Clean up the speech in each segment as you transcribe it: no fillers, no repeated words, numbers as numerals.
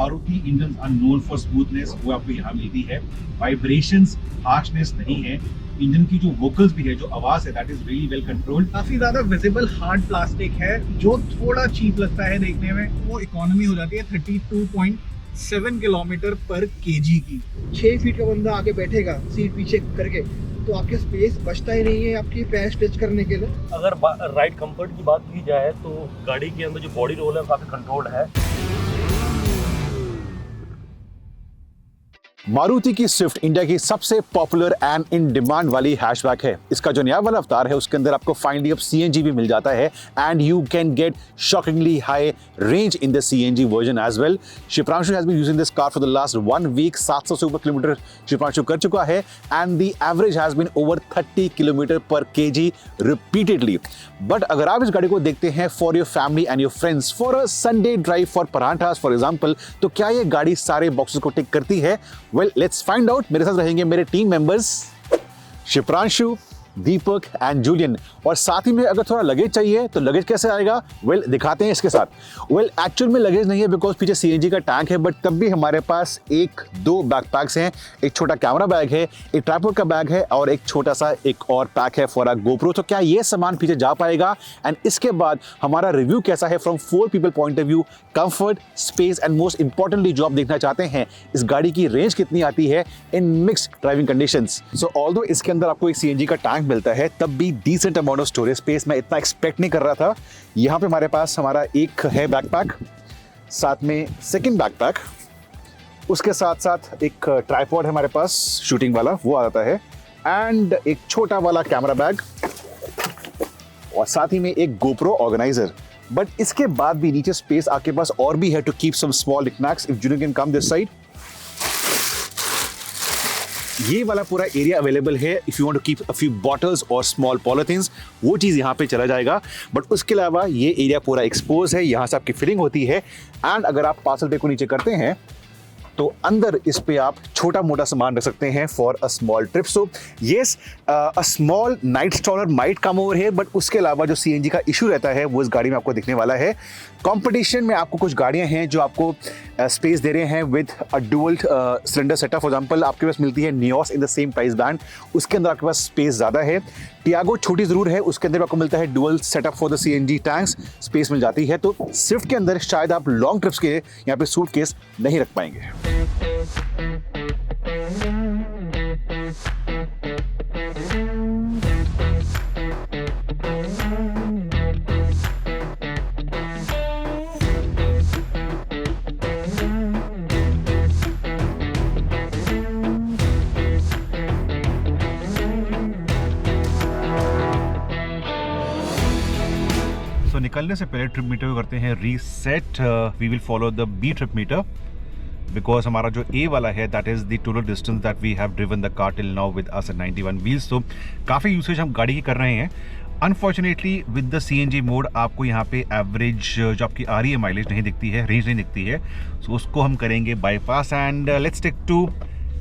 Maruti engine are known for smoothness, वो आपको यहाँ मिलती है। वाइब्रेशंस, हार्शनेस नहीं है। इंजन की जो वोकल्स भी है, जो आवाज है, that is really well controlled. काफी ज्यादा विजिबल हार्ड प्लास्टिक है जो थोड़ा चीप लगता है देखने में। वो इकोनॉमी हो जाती है 32.7 किलोमीटर पर केजी की। 6 फीट का बंदा आके बैठेगा सीट पीछे करके, तो आपके स्पेस बचता ही नहीं है आपकी पैर स्ट्रेच करने के लिए। अगर राइड कंफर्ट की बात की जाए तो गाड़ी के अंदर जो बॉडी रोल है काफी कंट्रोल्ड है। मारुति की स्विफ्ट इंडिया की सबसे पॉपुलर एंड इन डिमांड वाली हैचबैक है। इसका जो नया वाला अवतार है उसके अंदर आपको फाइनली अब CNG भी मिल जाता है and you can get shockingly high range in the CNG version as well. Shipranshu has been using this car for the last 1 week. 700 से ऊपर किलोमीटर शिप्रांशु कर चुका है and the average has been over 30 kilometre per KG repeatedly. But अगर आप इस गाड़ी को देखते हैं for your family and your friends for a Sunday drive for parathas for example, तो क्या ये गाड़ी सारे बॉक्सेस को टिक करती है? Well, let's find out. मेरे साथ रहेंगे मेरे team members Shipranshu, Deepak and Julian. और साथ ही में अगर थोड़ा लगेज चाहिए तो लगेज कैसे आएगा? वेल, दिखाते हैं इसके साथ। वेल, एक्चुअल में लगेज नहीं है बिकॉज पीछे CNG का टैंक है, बट तब भी हमारे पास 1-2 बैकपैक्स हैं। एक छोटा कैमरा बैग है, एक ट्राइपॉड का बैग है और एक छोटा सा एक और पैक है फॉर अ GoPro। तो क्या ये सामान पीछे जा पाएगा? एंड इसके बाद हमारा रिव्यू कैसा है from 4 people point of view, comfort, space and most importantly जो आप देखना चाहते हैं, इस गाड़ी की रेंज कितनी आती है in mixed driving conditions. So although इसके अंदर आपको एक CNG का टैंक मिलता है, तब भी decent amount of storage space मैं इतना एक्सपेक्ट नहीं कर रहा था। यहाँ पे हमारे पास हमारा एक है बैकपैक, साथ में सेकंड बैकपैक, उसके साथ साथ एक ट्राइपॉड है हमारे पास शूटिंग वाला, वो आ जाता है, एंड एक छोटा वाला कैमरा बैग और साथ ही में एक GoPro ऑर्गेनाइजर। बट इसके बाद भी नीचे स्पेस आपके पास और भी है to keep some small snacks if junior can come this side. ये वाला पूरा एरिया अवेलेबल है if you want to keep a few bottles और स्मॉल पॉलिथीन्स, वो चीज़ यहाँ पे चला जाएगा। बट उसके अलावा ये एरिया पूरा एक्सपोज है, यहाँ से आपकी फिलिंग होती है। एंड अगर आप पार्सल पे को नीचे करते हैं तो अंदर इस पे आप छोटा मोटा सामान रख सकते हैं for a small trip. So yes, a small night stroller might come over है, बट उसके अलावा जो CNG का इशू रहता है वो इस गाड़ी में आपको दिखने वाला है। कंपटीशन में आपको कुछ गाड़ियां हैं जो आपको स्पेस दे रहे हैं with a dual cylinder setup. For example आपके पास मिलती है Nios in the same price band, उसके अंदर आपके पास स्पेस ज़्यादा है। टियागो छोटी ज़रूर है, उसके अंदर आपको मिलता है dual setup for the CNG tanks, space मिल जाती है। तो स्विफ्ट के अंदर शायद आप लॉन्ग ट्रिप्स के यहाँ पे सूटकेस नहीं रख पाएंगे। तो निकलने से पहले ट्रिप मीटर को करते हैं reset. We will follow the B trip meter because हमारा जो A वाला है that is the total distance that we have driven the car till now with us 91 wheels. तो काफ़ी यूसेज हम गाड़ी की कर रहे हैं। Unfortunately with the CNG mode आपको यहाँ पे एवरेज जो आपकी आ रही है माइलेज नहीं दिखती है, रेंज नहीं दिखती है। सो उसको हम करेंगे bypass and let's take to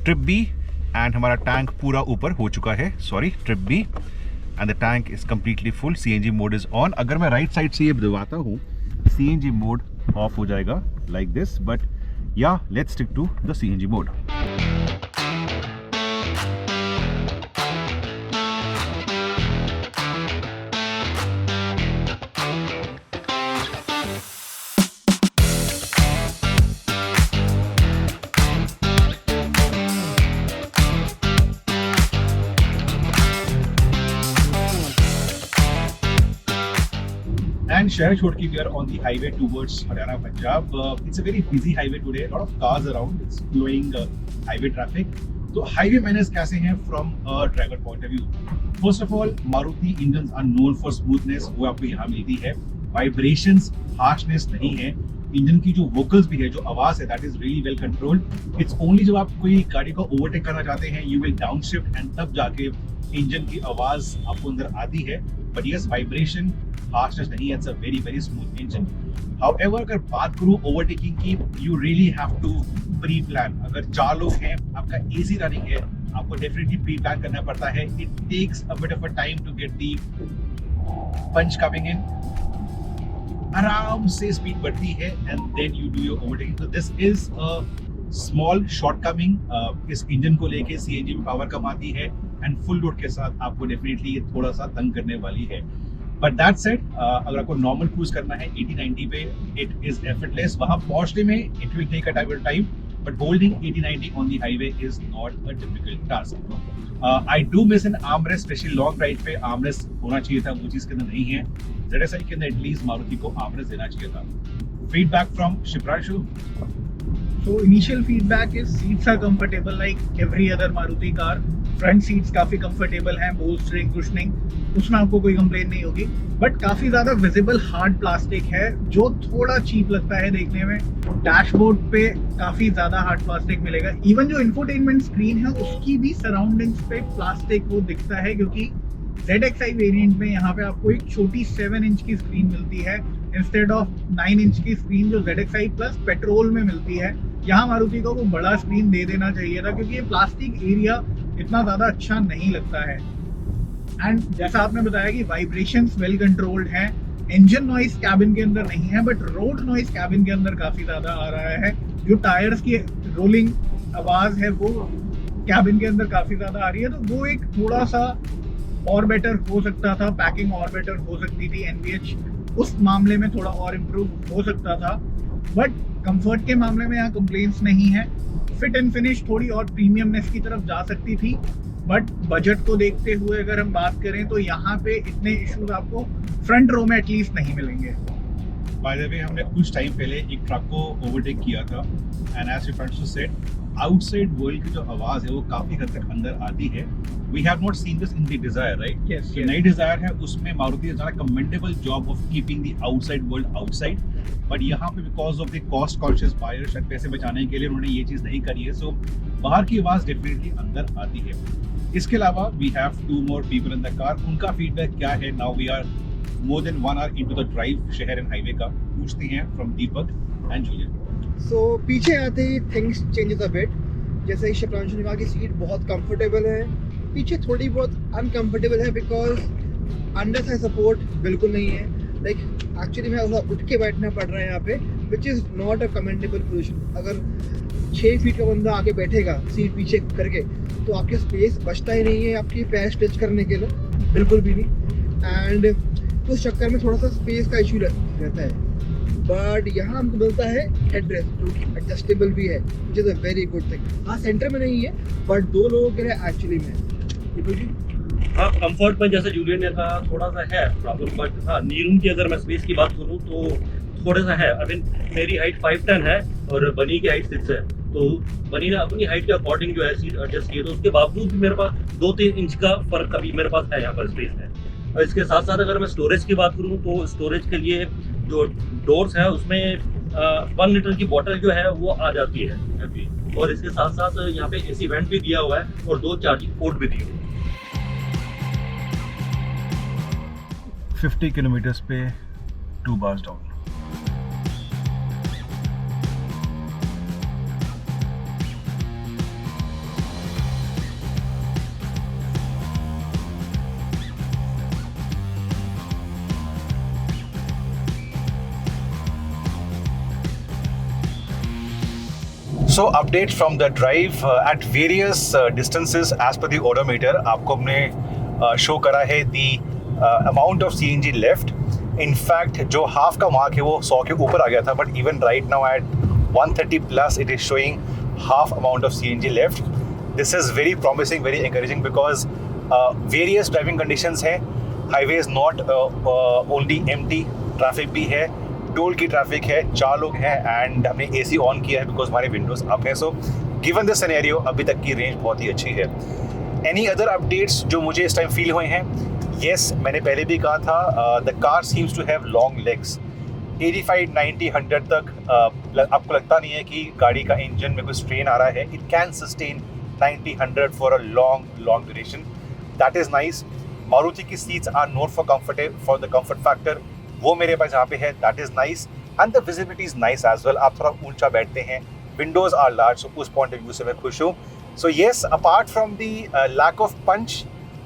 trip B। And हमारा टैंक पूरा ऊपर हो चुका है, sorry trip B, and the tank is completely full. CNG mode is on. अगर मैं राइट साइड से ये दबाता हूँ CNG मोड ऑफ हो जाएगा like this, but yeah let's stick to the CNG mode. And शहर छोड़ के we are on the highway towards Haryana, Punjab. It's a very busy highway today. A lot of cars around. It's flowing highway traffic. तो highway manners कैसे हैं from a driver point of view? First of all, Maruti engines are known for smoothness. वो आपको यहाँ मिलती है। Vibrations, harshness नहीं है। इंजन की जो वोकल्स भी है, जो आवाज है, that is really well controlled. It's only जब आप कोई गाड़ी को ओवरटेक करना चाहते हैं you will down shift and तब जाके इंजन की आवाज आपको अंदर आती है। बट यस, वाइब्रेशन, हार्शनेस नहीं है। It's a very very smooth engine. However अगर बात करूं ओवरटेकिंग की, you really have to pre plan. अगर 4 लोग हैं, आपका इजी रनिंग है, आपको डेफिनेटली प्री प्लान करना पड़ता है। It takes a bit of a time to get the punch coming in. आराम से स्पीड बढ़ती है and then you do your overtaking. तो this is a small shortcoming इस इंजन को लेके. सीएनजी में पावर कम आती है एंड फुल लोड के साथ आपको डेफिनेटली ये थोड़ा सा तंग करने वाली है. बट दैट सेड, अगर आपको नॉर्मल क्रूज करना है 80-90 पे, इट इज एफर्टलेस. वहां पहुंचने में it will take a time, but holding 80-90 on the highway is not a difficult task. I do miss an armrest, specially long ride पे armrest होना चाहिए था. वो चीज के अंदर नहीं है. ZSI के अंदर एटलीस्ट मारुति को आर्मरेस्ट देना चाहिए था. Feedback from Shipranshu. So initial feedback is seats are comfortable like every other Maruti car. Front seats काफी comfortable हैं, bolstering, cushioning, उसमें आपको कोई कंप्लेन नहीं होगी. बट काफी ज्यादा विजिबल हार्ड प्लास्टिक है जो थोड़ा चीप लगता है देखने में. डैशबोर्ड पे काफी ज्यादा हार्ड प्लास्टिक मिलेगा. इवन जो इंफोटेनमेंट स्क्रीन है उसकी भी सराउंडिंग्स पे प्लास्टिक वो दिखता है, क्योंकि ZXI वेरिएंट में यहाँ पे आपको एक छोटी 7 इंच की स्क्रीन मिलती है इंस्टेड ऑफ 9 इंच की स्क्रीन जो ZXI प्लस पेट्रोल में मिलती है. यहाँ मारुति को वो बड़ा स्क्रीन दे देना चाहिए था, क्योंकि ये प्लास्टिक एरिया इतना ज्यादा अच्छा नहीं लगता है. एंड जैसा आपने बताया कि वाइब्रेशंस वेल कंट्रोल्ड हैं. इंजन नॉइस कैबिन के अंदर नहीं है, बट रोड नॉइस कैबिन के अंदर काफी ज्यादा आ रहा है. जो टायर्स की रोलिंग आवाज है वो कैबिन के अंदर काफी ज्यादा आ रही है. तो वो एक थोड़ा सा और बेटर हो सकता था. पैकिंग और बेटर हो सकती थी. NVH उस मामले में थोड़ा और इम्प्रूव हो सकता था. बट कंफर्ट के मामले में यहाँ कंप्लेंट्स नहीं है. फिट एंड फिनिश थोड़ी और प्रीमियमनेस की तरफ जा सकती थी, बट बजट को देखते हुए अगर हम बात करें तो यहाँ पे इतने इश्यूज आपको फ्रंट रो में एटलीस्ट नहीं मिलेंगे. बाय द वे, हमने कुछ टाइम पहले एक ट्रक को ओवरटेक किया था and as you said, outside world की जो आवाज है वो काफी हद तक अंदर आती है. We have not seen this in the Dzire, right? Yes, जो yes. नई डिजायर है उसमें Maruti has done a commendable job of keeping the outside world outside, but यहाँ पे because of the cost conscious buyer, शायद पैसे बचाने के लिए उन्होंने ये चीज नहीं करी है. सो बाहर की आवाज डेफिनेटली अंदर आती है. इसके अलावा we have 2 more people in the car. उनका फीडबैक क्या है? Now we are more than 1 hour into the drive शहर एंड हाईवे का. पूछते हैं from Deepak and Julian. So पीछे आते ही थिंग्स चेंजेस अ बिट. जैसे शिप्रांशु ने कहा कि सीट बहुत कंफर्टेबल है, पीछे थोड़ी बहुत अनकंफर्टेबल है बिकॉज अंडर साइड सपोर्ट बिल्कुल नहीं है. लाइक एक्चुअली मैं उठ के बैठना पड़ रहा है यहाँ पे, which is not a commendable position. अगर 6 फीट का बंदा आके बैठेगा सीट पीछे करके तो आपके स्पेस बचता ही नहीं है आपकी पैर स्ट्रेच करने के लिए, बिल्कुल भी नहीं. एंड तो उस चक्कर में थोड़ा सा स्पेस का इशू रहता है. बट यहाँ हमको मिलता है हेडरेस्ट जो कि एडजस्टेबल भी है, विच is a very good thing. हाँ, सेंटर में नहीं है बट 2 लोगों के लिए एक्चुअली में. हाँ, कंफर्ट में जैसे जूलियन ने कहा थोड़ा सा है प्रॉब्लम, बट हाँ नीरूम की अगर मैं स्पेस की बात करूँ तो थोड़ा सा है. आई मीन मेरी हाइट 5'10" है और बनी की हाइट 6 है. तो बनी ने अपनी हाइट के अकॉर्डिंग जो है सीट एडजस्ट की, तो उसके बावजूद भी मेरे पास 2-3 इंच का फर्क अभी मेरे पास है यहाँ पर स्पेस है. और इसके साथ साथ अगर मैं स्टोरेज की बात करूँ तो स्टोरेज के लिए जो डोर्स है उसमें 1 लीटर की बोतल जो है वो आ जाती है अभी. और इसके साथ साथ यहाँ पे AC वेंट भी दिया हुआ है और 2 चार्जिंग पोर्ट भी दिए हुए हैं. 50 किलोमीटर्स पे 2 bars down. So updates from the drive at various distances as per the odometer. आपको हमने शो करा है the amount of CNG left. In fact जो हाफ का मार्क है वो 100 के ऊपर आ गया था, but even right now at 130 plus it is showing half amount of CNG left. This is very promising, very encouraging because various driving conditions हैं. Highway is not only empty, traffic भी है, toll की traffic है, 4 लोग हैं and हमने AC on किया है बिकॉज हमारे विंडोज अप है. सो गिवन दिस सिनेरियो अभी तक की रेंज बहुत ही अच्छी है. एनी अदर अपडेट्स जो मुझे इस टाइम फील हुए हैं? येस, मैंने पहले भी कहा था the car seems to have long legs. 85, 90, 100 तक आपको लगता नहीं है कि गाड़ी का इंजन में कोई स्ट्रेन आ रहा है. It can sustain 90, 100 for a long duration. That is nice. Maruti की seats are not for the comfort factor. वो मेरे पास यहाँ पे है, that is nice. And the visibility is nice as well. आप थोड़ा ऊंचा बैठते हैं, विंडोज आर लार्ज, सो उस पॉइंट ऑफ व्यू से मैं खुश हूँ. So yes, apart from the lack of punch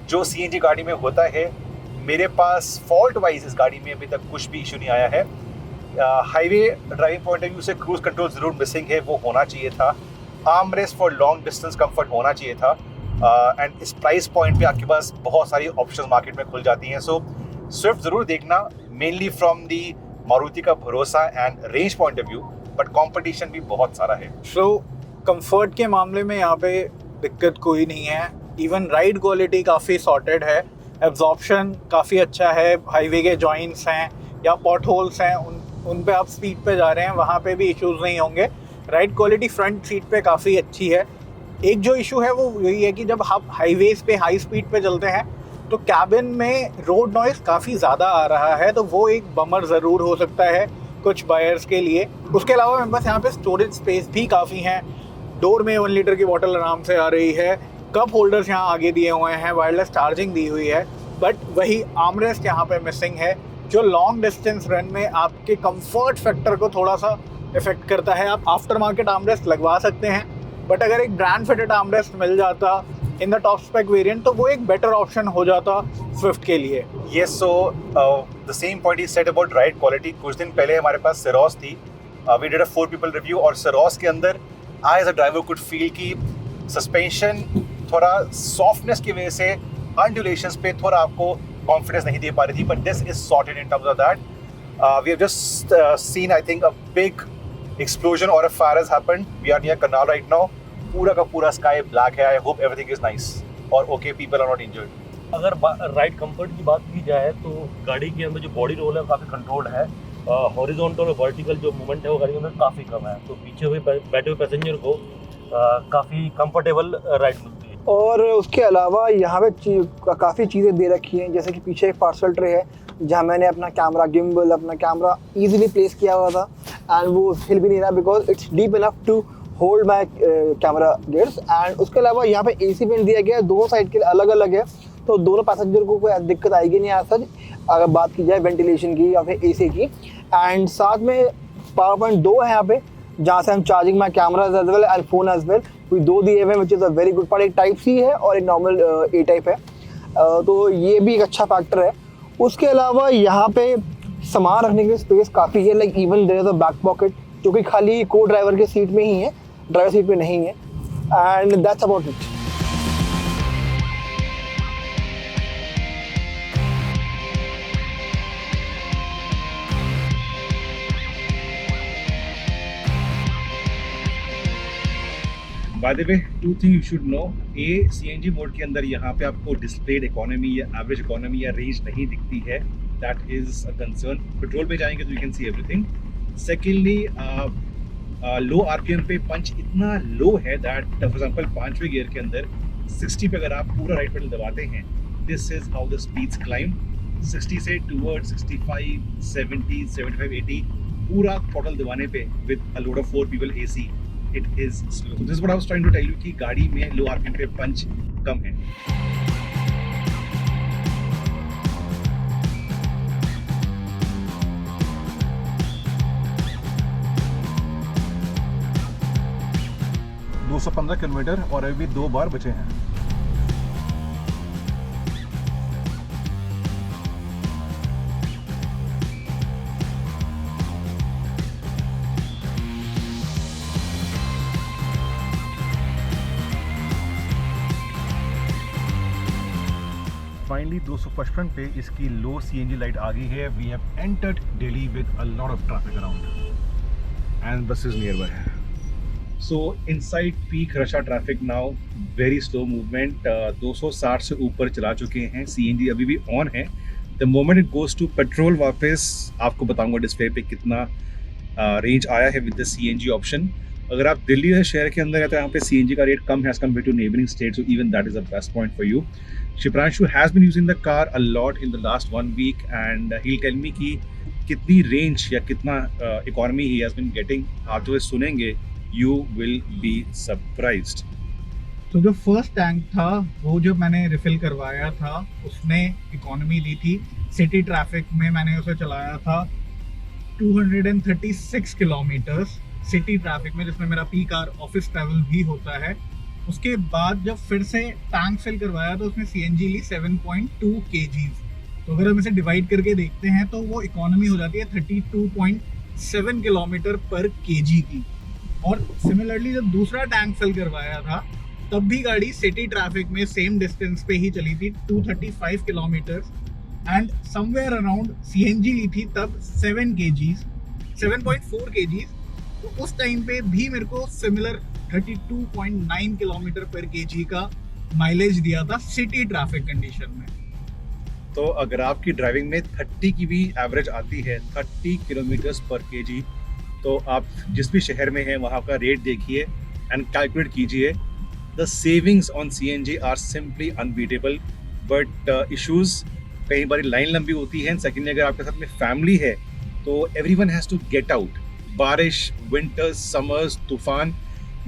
जो CNG गाड़ी में होता है, मेरे पास फॉल्ट वाइज इस गाड़ी में अभी तक कुछ भी इशू नहीं आया है. Highway driving point of view से क्रूज कंट्रोल ज़रूर मिसिंग है, वो होना चाहिए था। Arm rest for long distance comfort होना चाहिए था। एंड इस प्राइस पॉइंट पे आपके पास बहुत सारी ऑप्शंस मार्केट में खुल जाती हैं। सो स्विफ्ट ज़रूर देखना, मेनली फ्रॉम दी मारुति का भरोसा and range point of view, but competition भी बहुत सारा है। सो कंफर्ट के मामले में यहाँ पे दिक्कत कोई नहीं है। इवन राइड क्वालिटी काफ़ी सॉर्टेड है, एब्जॉर्प्शन काफ़ी अच्छा है, हाईवे के जॉइंट्स हैं या पॉट होल्स हैं उन पे आप स्पीड पे जा रहे हैं, वहाँ पे भी इश्यूज़ नहीं होंगे। राइड क्वालिटी फ्रंट सीट पे काफ़ी अच्छी है। एक जो इशू है वो यही है कि जब आप हाईवेज़ पे हाई स्पीड पे चलते हैं तो कैबिन में रोड नॉइज़ काफ़ी ज़्यादा आ रहा है, तो वो एक बमर ज़रूर हो सकता है कुछ बायर्स के लिए। उसके अलावा मेरे पास यहाँ पे स्टोरेज स्पेस भी काफ़ी हैं। डोर में 1 लीटर की बॉटल आराम से आ रही है, कप होल्डर्स यहाँ आगे दिए हुए हैं, वायरलेस चार्जिंग दी हुई है, बट वही आर्मरेस्ट यहाँ पे मिसिंग है, जो लॉन्ग डिस्टेंस रन में आपके कंफर्ट फैक्टर को थोड़ा सा इफेक्ट करता है। आप आफ्टर मार्केट आर्मरेस्ट लगवा सकते हैं, बट अगर एक ब्रांड फिटेड आर्मरेस्ट मिल जाता in the top spec variant तो वो एक बेटर ऑप्शन हो जाता स्विफ्ट के लिए। Yes, so the same point he said about ride quality. कुछ दिन पहले हमारे पास सेरोस थी, we did a 4 people review, और सेरोस के अंदर I as a driver could feel कि सस्पेंशन थोड़ा सॉफ्टनेस की वजह से अनड्यूलेशंस पे थोड़ा आपको कॉन्फिडेंस नहीं दे पा रही थी, but this is sorted in terms of that. We have just seen I think a big explosion और a fire has happened. We are near canal right now, पूरा का पूरा स्काई ब्लैक है। I hope everything is nice और okay, people are not injured. अगर ride comfort की बात की जाए तो गाड़ी के अंदर जो बॉडी रोल है काफ़ी कंट्रोल्ड है। हॉरिजॉन्टल और वर्टिकल जो मूवमेंट है वो गाड़ी के अंदर काफ़ी कम है, तो पीछे हुए बैठे हुए पैसेंजर को काफ़ी कंफर्टेबल राइड मिलती है। और उसके अलावा यहाँ पे काफ़ी चीज़ें दे रखी हैं, जैसे कि पीछे एक पार्सल ट्रे है जहाँ मैंने अपना कैमरा गिम्बल, अपना कैमरा इजीली प्लेस किया हुआ था, एंड वो हिल भी नहीं रहा because it's deep enough to hold my camera gears. And उसके अलावा यहाँ पे एसी वेंट दिया गया है, दोनों साइड के अलग अलग है, तो दोनों पैसेंजर को कोई दिक्कत आएगी नहीं आज तक अगर बात की जाए वेंटिलेशन की या फिर एसी की। एंड साथ में पावर पॉइंट 2 है यहाँ पे, जहाँ से हम charging my camera as well and phone as well, कोई 2 दिए हुए हैं which is a very good part. एक टाइप सी है और एक नॉर्मल ए टाइप है, तो ये भी एक अच्छा फैक्टर है। उसके अलावा यहाँ पे सामान रखने की स्पेस काफ़ी है, like even there is a back pocket जो कि खाली को ड्राइवर के सीट में ही है, ड्राइवर सीट पे नहीं है, and that's about it. By the way, 2 thing you should know. CNG mode के अंदर यहाँ पे आपको डिस्प्लेड इकोनॉमी या एवरेज इकोनॉमी या रेंज नहीं दिखती है, that is a concern. Petrol पे जाएंगे तो you can see everything. Secondly, low RPM पे पंच इतना लो है दैट फॉर एग्जांपल 5वें गियर के अंदर 60 पे अगर आप पूरा राइट पेडल दबाते हैं, this is how the speeds climb. 60 से टूवर्ड 65, 70, 75, 80 पूरा टोटल दबाने पे with a load of 4 people AC, it is slow. So this is what I was trying to tell you कि गाड़ी में लो आरपीएम पे पंच कम है। $215 किलोमीटर और अभी 2 बार बचे हैं। फाइनली 255 पे इसकी लो सीएनजी लाइट आ गई है। We have entered Delhi with a lot of traffic around and bus is nearby. So inside peak rush traffic now, very slow movement. 260 से ऊपर चला चुके हैं, सीएनजी अभी भी ऑन है। The moment it goes to petrol वापस आपको बताऊंगा डिस्प्ले पे कितना रेंज आया है विद द सीएनजी ऑप्शन। अगर आप दिल्ली शहर के अंदर है तो यहाँ पे सीएनजी का रेट कम है as compare to neighbouring state, so even that is the best point for you. Shipranshu has been using the car a lot in the last 1 week and he'll tell me कि कितनी range या कितना economy he has been getting। आप जो सुनेंगे you will be surprised। तो जो first tank था वो जब मैंने रिफिल करवाया था उसने इकोनॉमी दी थी। सिटी ट्रैफिक में मैंने उसे चलाया था 236 किलोमीटर्स सिटी ट्रैफिक में, जिसमें मेरा पीक आवर ऑफिस ट्रैवल भी होता है। उसके बाद जब फिर से टैंक फिल करवाया तो उसने सीएनजी ली 7.2 kgs। तो अगर हम इसे डिवाइड करके देखते हैं तो वो इकोनॉमी हो जाती है 32.3 7 किलोमीटर पर केजी की। और सिमिलरली जब दूसरा टैंक फिल करवाया था तब भी गाड़ी सिटी ट्रैफिक में सेम डिस्टेंस पे ही चली थी 235 kilometre and somewhere around CNG ली थी तब 7.4 केजीज। तो उस टाइम पे भी मेरे को सिमिलर 32.9 किलोमीटर पर केजी का माइलेज दिया था सिटी ट्रैफिक कंडीशन में। तो अगर आपकी ड्राइविंग में 30 की भी एवरेज आती है, 30 किलोमीटर्स पर केजी, तो आप जिस भी शहर में हैं वहाँ का रेट देखिए एंड कैलकुलेट कीजिए। The savings on CNG are simply unbeatable, but issues कई बार लाइन लंबी होती है। सेकेंडली अगर आपके साथ में फैमिली है तो everyone has to get out. बारिश, विंटर्स, समर्स, तूफान,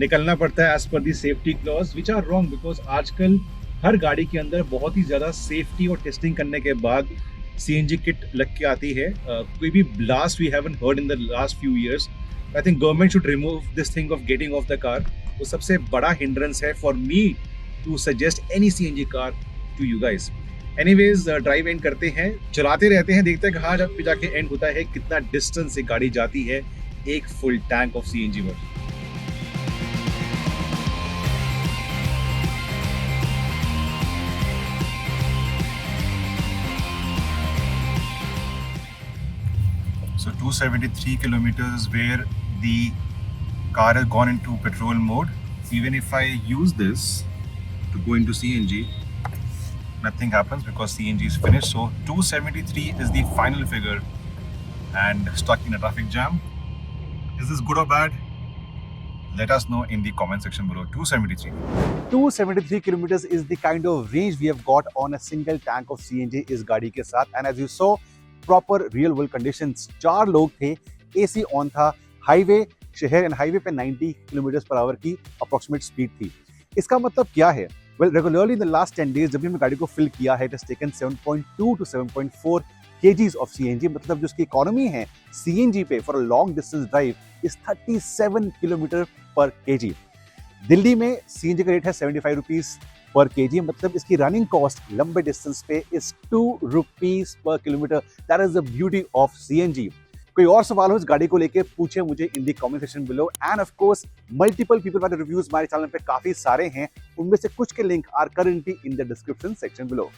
निकलना पड़ता है as per the safety clause which are wrong, because आजकल हर गाड़ी के अंदर बहुत ही ज़्यादा सेफ्टी और टेस्टिंग करने के बाद CNG किट लग के आती है। कोई भी blast we haven't heard in the last few years. I think government should remove this thing of getting off the car. वो सबसे बड़ा हिंड्रेंस है for me to suggest any CNG car to you guys. Anyways drive end करते हैं, चलाते रहते हैं, देखते हैं कहाँ जब जाके एंड होता है, कितना डिस्टेंस से गाड़ी जाती है एक फुल टैंक ऑफ CNG में। So 273 kilometers where the car has gone into petrol mode. Even if I use this to go into CNG, nothing happens because CNG is finished. So 273 is the final figure and stuck in a traffic jam. Is this good or bad? Let us know in the comment section below. 273. 273 kilometers is the kind of range we have got on a single tank of CNG इस गाड़ी के साथ। And as you saw, proper real world conditions, 4 लोग थे, AC on था, highway शहर and highway पे 90 kilometre per hour की अप्रोक्सीमेट स्पीड थी। इसका मतलब क्या है? Well, regularly in the last 10 days जब भी हमने गाड़ी को फिल किया है, it has taken 7.2 to 7.4 kgs of CNG। मतलब जो उसकी इकोनॉमी है CNG पे for a long distance drive is 37 kilometre पर kg। दिल्ली में CNG का रेट है 75 रुपीज पर केजी, मतलब इसकी रनिंग कॉस्ट लंबे डिस्टेंस पे is 2 rupees per kilometre. That is the beauty of CNG। कोई और सवाल हो इस गाड़ी को लेके पूछे मुझे in the comment section below. And of course multiple people वाले रिव्यूज हमारे चैनल पे काफी सारे हैं, उनमें से कुछ के link are currently in the description section below.